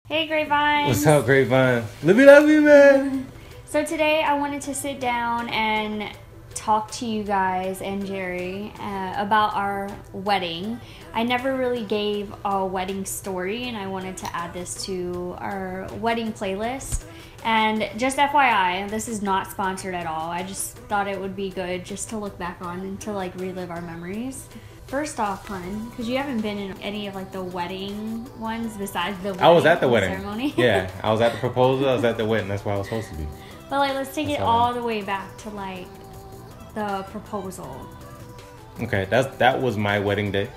Hey Grapevines! What's up, Grapevine? Love you, man! So today I wanted to sit down and talk to you guys and Jerry about our wedding. I never really gave a wedding story and I wanted to add this to our wedding playlist. And just FYI, this is not sponsored at all. I just thought it would be good just to look back on and to like relive our memories. First off, hun, because you haven't been in any of like the wedding ones besides the wedding. I was at the wedding ceremony. Yeah, I was at the proposal. I was at the wedding. That's where I was supposed to be. But like, let's take it all the way back to like the proposal. Okay, that was my wedding day.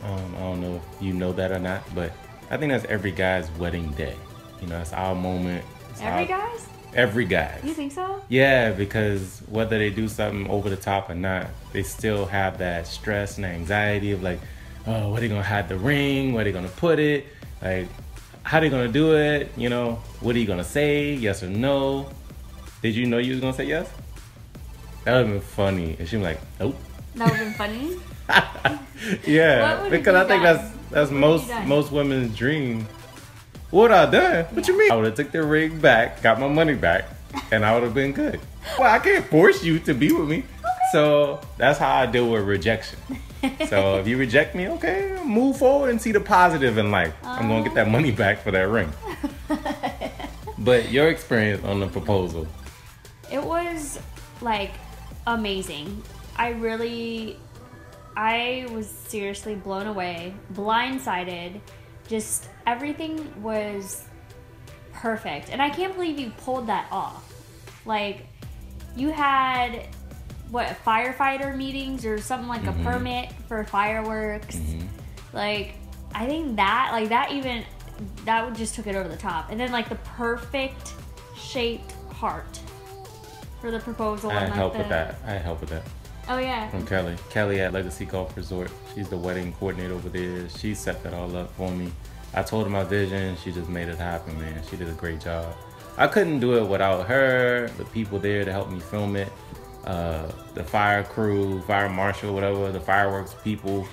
I don't know if you know that or not, but I think that's every guy's wedding day. You know, it's our moment. Guy's? Every guy. You think so? Yeah, because whether they do something over the top or not, they still have that stress and anxiety of like, oh, where they gonna hide the ring? Where they gonna put it? Like, how they gonna do it? You know, what are you gonna say? Yes or no? Did you know you was gonna say yes? That would've been funny. And she was like, nope. That would've been funny? Yeah, because I think that's most women's dream. What I done? What you mean? I would have took the ring back, got my money back, and I would have been good. Well, I can't force you to be with me. So that's how I deal with rejection. So if you reject me, okay, move forward and see the positive in life. I'm going to get that money back for that ring. But your experience on the proposal? It was like amazing. I was seriously blown away, blindsided. Just everything was perfect. And I can't believe you pulled that off. Like, you had, what, firefighter meetings or something like a permit for fireworks. Like, I think that just took it over the top. And then, like, the perfect shaped heart for the proposal. I help with that. Oh, yeah. From Kelli. Kelli at Legacy Golf Resort. She's the wedding coordinator over there. She set that all up for me. I told her my vision. She just made it happen, man. She did a great job. I couldn't do it without her, the people there to help me film it, the fire crew, fire marshal, whatever, the fireworks people.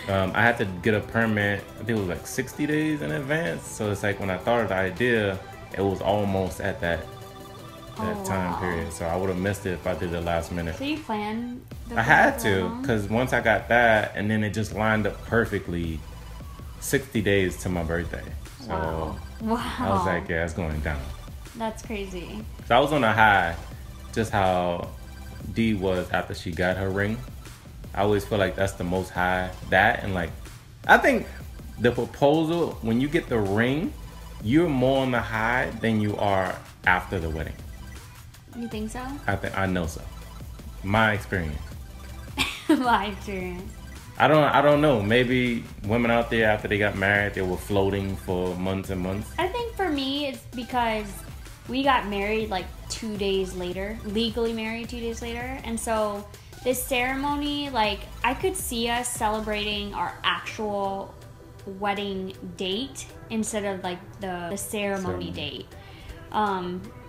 I had to get a permit, I think it was like 60 days in advance. So it's like when I thought of the idea, it was almost at that time period. So I would have missed it if I did it last minute. So you planned I had to, because once I got that, and then it just lined up perfectly 60 days to my birthday. So wow. I was like, yeah, it's going down. That's crazy. So I was on a high, just how Dee was after she got her ring. I always feel like that's the most high. That and like, I think the proposal, when you get the ring, you're more on the high than you are after the wedding. You think so? I know so. My experience. My experience. I don't know. Maybe women out there after they got married, they were floating for months and months. I think for me, it's because we got married like 2 days later, legally married 2 days later. And so this ceremony, like I could see us celebrating our actual wedding date instead of like the ceremony date.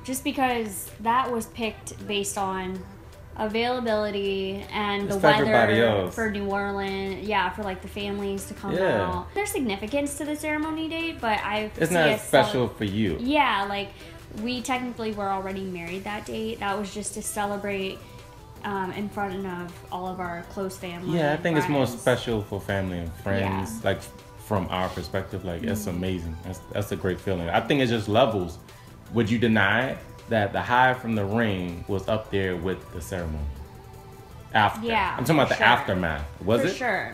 Just because that was picked based on availability and the weather for New Orleans, for like the families to come out. There's significance to the ceremony date, but it's not special for you. Yeah, like we technically were already married that date. That was just to celebrate in front of all of our close family. Yeah, I think it's more special for family and friends. Like from our perspective, like it's amazing. That's a great feeling. I think it's just levels. Would you deny that the high from the ring was up there with the ceremony? After. Yeah, I'm talking about the aftermath. Was it? For sure.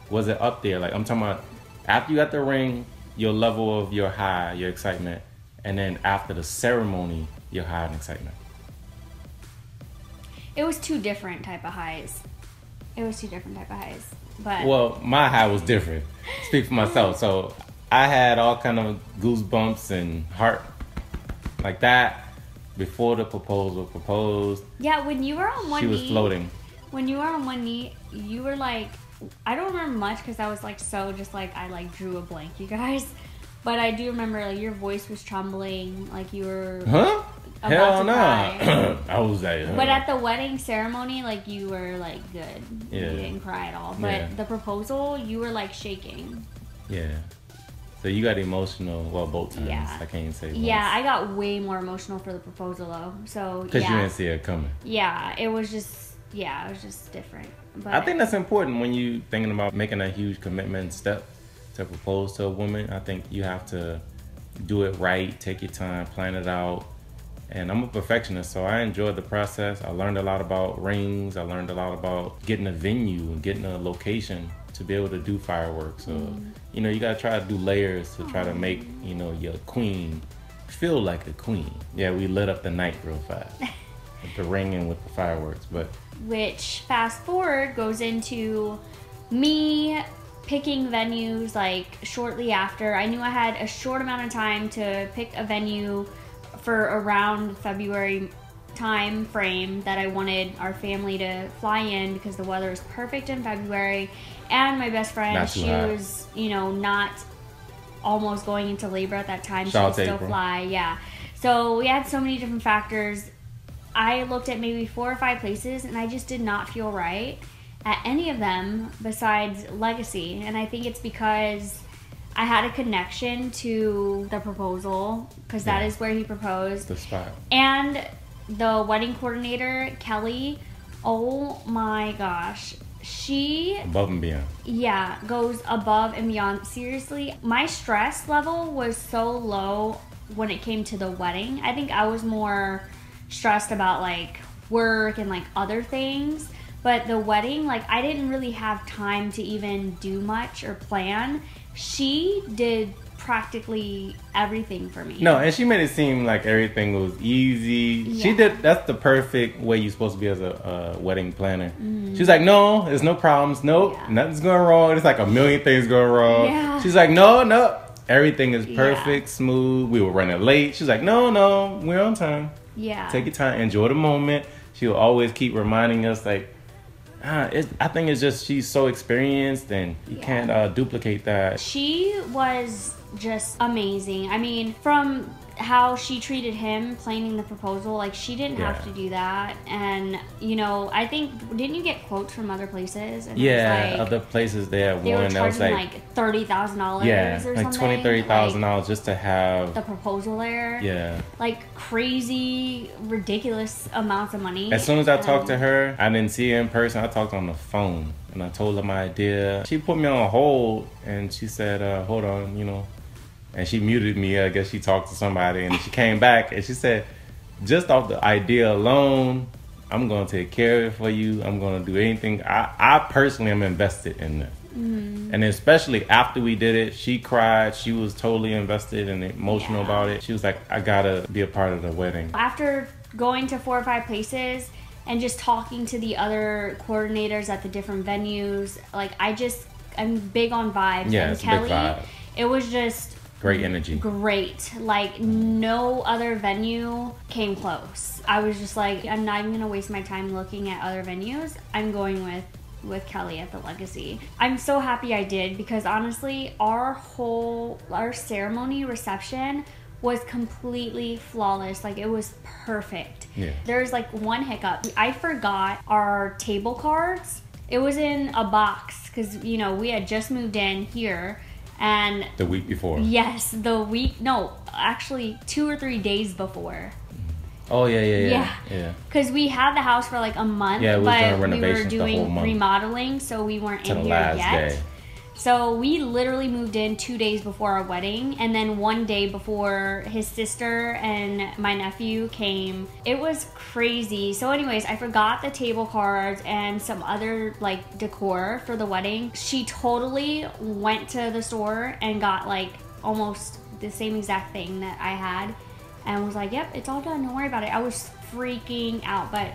Was it up there? Like I'm talking about after you got the ring, your level of your high, your excitement, and then after the ceremony, your high and excitement. It was two different type of highs. But well, my high was different. Speak for myself. So I had all kind of goosebumps and heart like that before the proposal proposed. Yeah, when you were on one knee. She was floating. When you were on one knee, you were like, I don't remember much because I was like so just like, I like drew a blank, you guys. But I do remember like your voice was trembling, like you were about to cry. I was like, But at the wedding ceremony, like you were like good. Yeah. You didn't cry at all. But the proposal, you were like shaking. Yeah. So you got emotional, well, both times. Yeah. I can't even say once. Yeah, I got way more emotional for the proposal though. So Because you didn't see it coming. Yeah, it was just different. But I think that's important when you thinking about making a huge commitment step to propose to a woman. I think you have to do it right, take your time, plan it out. And I'm a perfectionist, so I enjoyed the process. I learned a lot about rings. I learned a lot about getting a venue and getting a location to be able to do fireworks. So, you know, you gotta try to do layers to try to make, you know, your queen feel like a queen. Yeah, we lit up the night real fast with the ring and with the fireworks. But which fast forward goes into me picking venues like shortly after. I knew I had a short amount of time to pick a venue for around February time frame that I wanted our family to fly in because the weather is perfect in February. And my best friend, she was, you know, not almost going into labor at that time. She could still fly, yeah. So we had so many different factors. I looked at maybe 4 or 5 places and I just did not feel right at any of them besides Legacy. And I think it's because I had a connection to the proposal because that is where he proposed. The spot. And the wedding coordinator, Kelli, oh my gosh. She... above and beyond. Yeah, goes above and beyond. Seriously, my stress level was so low when it came to the wedding. I think I was more stressed about like work and like other things. But the wedding, like I didn't really have time to even do much or plan. She did practically everything for me. No, and she made it seem like everything was easy. Yeah. She did. That's the perfect way you're supposed to be as a wedding planner. Mm-hmm. She's like, no, there's no problems. Nope, nothing's going wrong. There's like a million things going wrong. Yeah. She's like, no, everything is perfect, smooth. We were running late. She's like, no, we're on time. Yeah. Take your time, enjoy the moment. She'll always keep reminding us like, I think it's just she's so experienced and you can't duplicate that. She was just amazing. I mean, from how she treated him planning the proposal, like she didn't have to do that. And you know, I think, didn't you get quotes from other places? And like, other places they had one that was like $30,000 or like something. $20,000-$30,000 just to have the proposal there. Yeah, like crazy ridiculous amounts of money. As soon as I talked to her, I didn't see her in person. I talked on the phone and I told her my idea. She put me on hold and she said, hold on, you know. And she muted me. I guess she talked to somebody, and she came back and she said, just off the idea alone, I'm going to take care of it for you. I'm going to do anything. I personally am invested in this. Mm-hmm. And especially after we did it, she cried. She was totally invested and emotional about it. She was like, I got to be a part of the wedding. After going to 4 or 5 places and just talking to the other coordinators at the different venues, like I'm big on vibes. Yeah, and it's Kelli, a big vibe. It was just... great energy. Great. Like, no other venue came close. I was just like, I'm not even going to waste my time looking at other venues. I'm going with Kelli at the Legacy. I'm so happy I did because honestly, our ceremony reception was completely flawless. Like, it was perfect. Yeah. There's like one hiccup. I forgot our table cards. It was in a box because, you know, we had just moved in here. And the week before. Yes, actually 2 or 3 days before. Oh yeah. Because we had the house for like a month, but we were doing remodeling, so we weren't in here yet. Day. So we literally moved in 2 days before our wedding, and then 1 day before his sister and my nephew came. It was crazy. So anyways, I forgot the table cards and some other like decor for the wedding. She totally went to the store and got like almost the same exact thing that I had and was like, yep, it's all done, don't worry about it. I was freaking out, but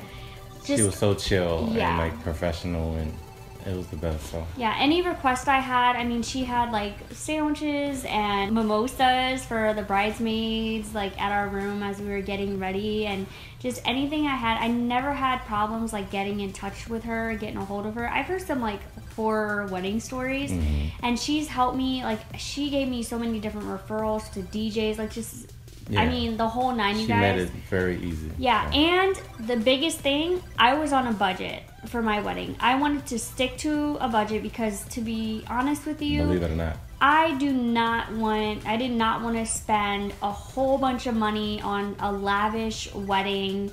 just... She was so chill and like professional, and it was the best. So yeah, any request I had, I mean, she had like sandwiches and mimosas for the bridesmaids like at our room as we were getting ready, and just anything I had. I never had problems like getting in touch with her, getting a hold of her. I've heard some like horror wedding stories, and she's helped me. Like, she gave me so many different referrals to DJs, like just Yeah. I mean, the whole 9, you She guys. made it very easy. Yeah, and the biggest thing, I was on a budget for my wedding. I wanted to stick to a budget because, to be honest with you, Believe it or not. I did not want to spend a whole bunch of money on a lavish wedding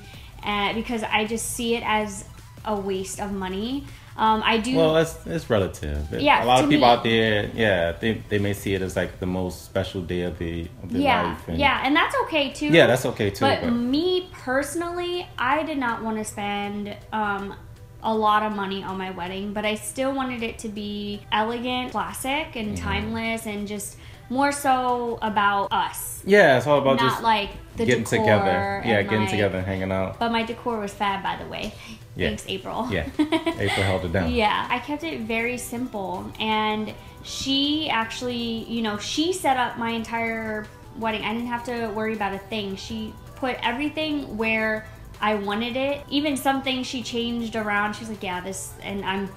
because I just see it as a waste of money. I do. Well, it's relative. Yeah, a lot of people me, out there, they may see it as like the most special day of their life. And that's okay too. Yeah, that's okay too. But me personally, I did not want to spend a lot of money on my wedding, but I still wanted it to be elegant, classic, and timeless, and just more so about us. Yeah, it's all about not just like the getting decor together. Yeah, and getting together and hanging out. But my decor was fab, by the way. Yeah. Thanks, April. Yeah, April held it down. Yeah, I kept it very simple, and she actually, she set up my entire wedding. I didn't have to worry about a thing. She put everything where I wanted it. Even some things she changed around. She was like, yeah, this, and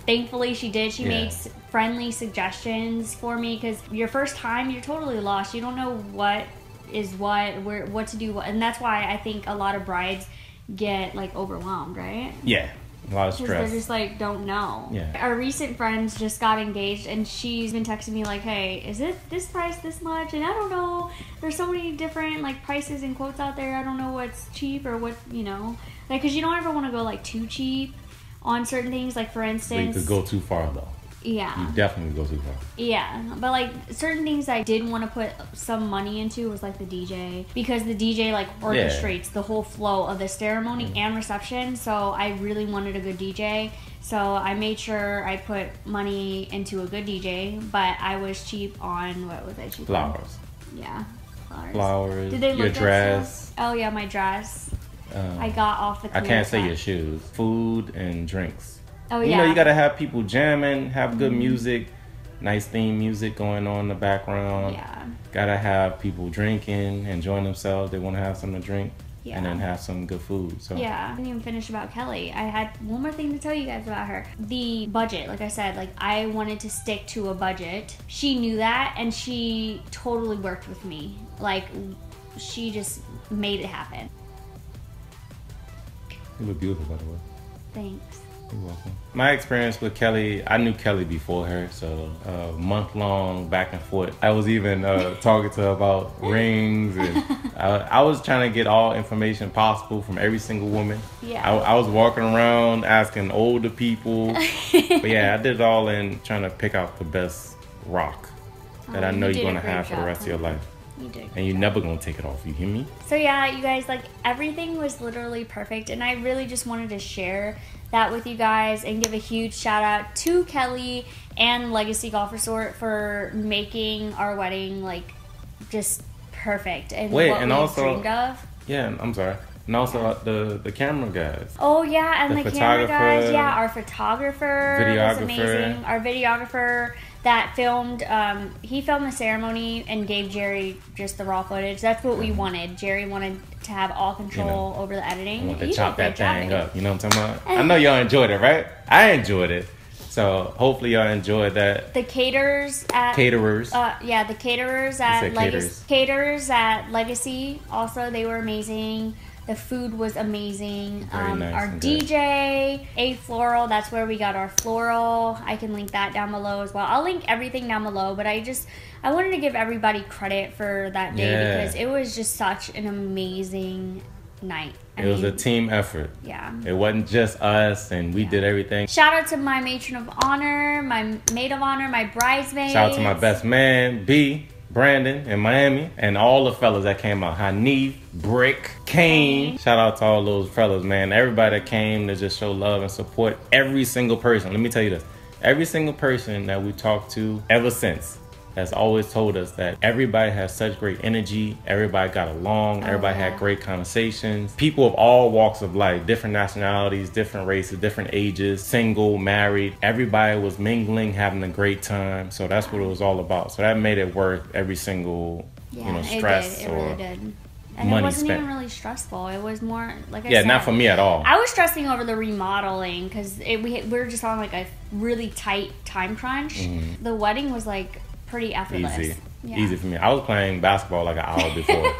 thankfully she did. She made friendly suggestions for me, because your first time, you're totally lost. You don't know what is what to do, and that's why I think a lot of brides get like overwhelmed, right? Yeah, a lot of stress. They're just like, don't know. Yeah. Our recent friends just got engaged, and she's been texting me like, hey, is it this price this much? And I don't know, there's so many different like prices and quotes out there. I don't know what's cheap or what, like, because you don't ever want to go like too cheap on certain things. Like, for instance, But you could go too far though. Yeah. You definitely go too far. Yeah, but like certain things I did want to put some money into was like the DJ, because the DJ like orchestrates the whole flow of the ceremony and reception. So I really wanted a good DJ. So I made sure I put money into a good DJ, but I was cheap on, what was I cheap on? Flowers. Yeah, flowers. Did they look your good dress? still? Oh yeah, my dress. I got off the. I can't say your shoes. Food and drinks. Oh yeah. You gotta have people jamming, have good music, nice theme music going on in the background. Yeah. Gotta have people drinking, enjoying themselves. They want to have something to drink. Yeah. And then have some good food. So yeah, I didn't even finish about Kelli. I had one more thing to tell you guys about her. The budget, like I said, like I wanted to stick to a budget. She knew that, and she totally worked with me. Like, she just made it happen. You look beautiful, by the way. Thanks. You're welcome. My experience with Kelli, I knew Kelli before her, so a month-long back and forth. I was even talking to her about rings, and I was trying to get all information possible from every single woman. Yeah. I was walking around asking older people, but yeah, I did it all in trying to pick out the best rock that I know you're gonna have for the rest of your life. You did. And you're never gonna take it off, you hear me? So yeah, you guys, like everything was literally perfect, and I really just wanted to share that with you guys and give a huge shout out to Kelli and Legacy Golf Resort for making our wedding like just perfect and what and we also, dreamed of. Yeah, I'm sorry. And also the camera guys. Oh yeah, and the camera guys. Yeah, our photographer was videographer. amazing. Our videographer that filmed, he filmed the ceremony and gave Jerry just the raw footage. That's what we wanted. Jerry wanted to have all control over the editing. I want to He chop did a that great job thing in it. up. You know what I'm talking about? I know y'all enjoyed it, right? I enjoyed it. So hopefully y'all enjoyed that. The caterers at the caterers at Legacy. Caterers at Legacy also, they were amazing. The food was amazing. Very nice our and DJ, A Floral, that's where we got our floral. I can link that down below as well. I'll link everything down below, but I wanted to give everybody credit for that day because it was just such an amazing night. It was a team effort. Yeah. It wasn't just us, and we did everything. Shout out to my matron of honor, my maid of honor, my bridesmaids. Shout out to my best man, B, Brandon in Miami, and all the fellas that came out. Hanif, Brick, Kane. Shout out to all those fellas, man. Everybody that came to just show love and support every single person. Let me tell you this. Every single person that we talked to ever since has always told us that everybody has such great energy. Everybody got along. Everybody had great conversations. People of all walks of life, different nationalities, different races, different ages, single, married. Everybody was mingling, having a great time. So that's what it was all about. So that made it worth every single, stress it or really did. And money it wasn't spent. even really stressful. It was more, like I said. Yeah, not for me at all. I was stressing over the remodeling because we were just on like a really tight time crunch. The wedding was like pretty effortless. Easy. Yeah. Easy for me. I was playing basketball like an hour before.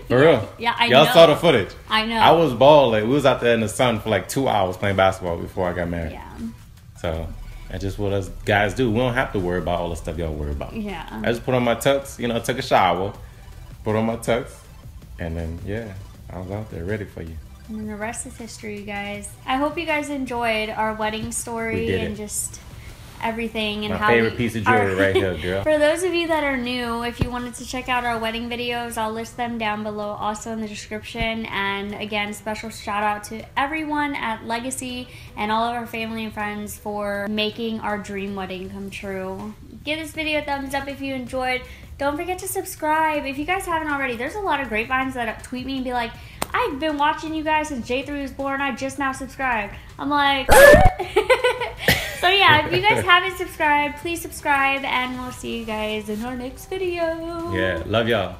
For real. Yeah, I know. Y'all saw the footage. I know. I was balling. We was out there in the sun for like 2 hours playing basketball before I got married. Yeah. So that's just what us guys do. We don't have to worry about all the stuff y'all worry about. Yeah. I just put on my tux, took a shower, put on my tux, and then, I was out there ready for you. And then the rest is history, you guys. I hope you guys enjoyed our wedding story and just everything and my how favorite piece of jewelry right here, girl. For those of you that are new, if you wanted to check out our wedding videos, I'll list them down below also in the description. And again, special shout out to everyone at Legacy and all of our family and friends for making our dream wedding come true. Give this video a thumbs up if you enjoyed. Don't forget to subscribe if you guys haven't already. There's a lot of grapevines that tweet me and be like, I've been watching you guys since J3 was born. I just now subscribed. I'm like, so yeah, if you guys haven't subscribed, please subscribe, and we'll see you guys in our next video. Yeah, love y'all.